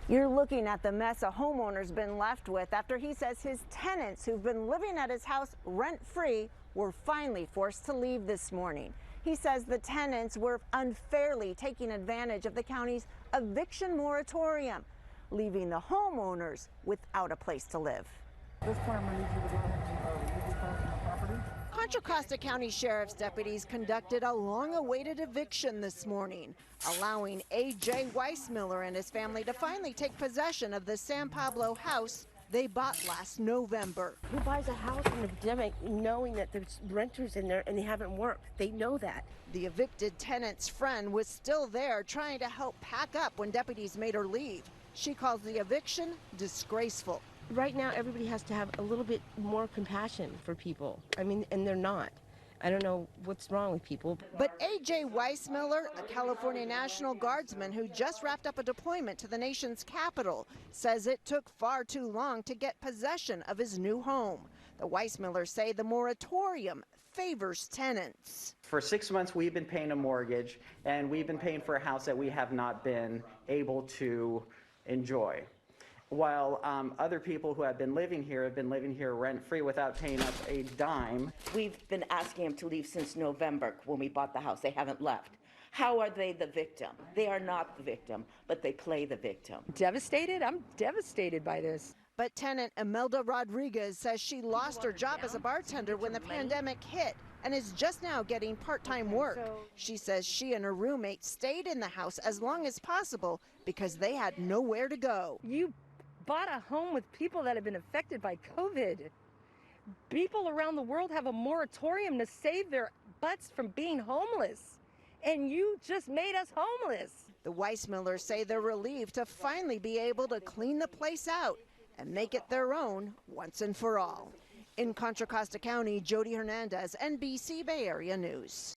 You're looking at the mess a homeowner's been left with after he says his tenants who've been living at his house rent-free were finally forced to leave this morning. He says the tenants were unfairly taking advantage of the county's eviction moratorium, leaving the homeowners without a place to live. This time I need you to go ahead and leave this car from the property. Contra Costa County Sheriff's deputies conducted a long-awaited eviction this morning, allowing A.J. Weissmiller and his family to finally take possession of the San Pablo house they bought last November. Who buys a house in the pandemic knowing that there's renters in there and they haven't worked? They know that. The evicted tenant's friend was still there trying to help pack up when deputies made her leave. She calls the eviction disgraceful. Right now, everybody has to have a little bit more compassion for people. I mean, and they're not. I don't know what's wrong with people. But A.J. Weissmiller, a California National Guardsman who just wrapped up a deployment to the nation's capital, says it took far too long to get possession of his new home. The Weissmillers say the moratorium favors tenants. For 6 months, we've been paying a mortgage, and we've been paying for a house that we have not been able to enjoy. While other people who have been living here rent-free without paying us a dime. We've been asking them to leave since November when we bought the house. They haven't left. How are they the victim? They are not the victim, but they play the victim. Devastated? I'm devastated by this. But tenant Imelda Rodriguez says she lost her job as a bartender when the pandemic hit and is just now getting part-time work. She says she and her roommate stayed in the house as long as possible because they had nowhere to go. You bought a home with people that have been affected by COVID. People around the world have a moratorium to save their butts from being homeless. And you just made us homeless. The Weissmillers say they're relieved to finally be able to clean the place out and make it their own once and for all. In Contra Costa County, Jodi Hernandez, NBC Bay Area News.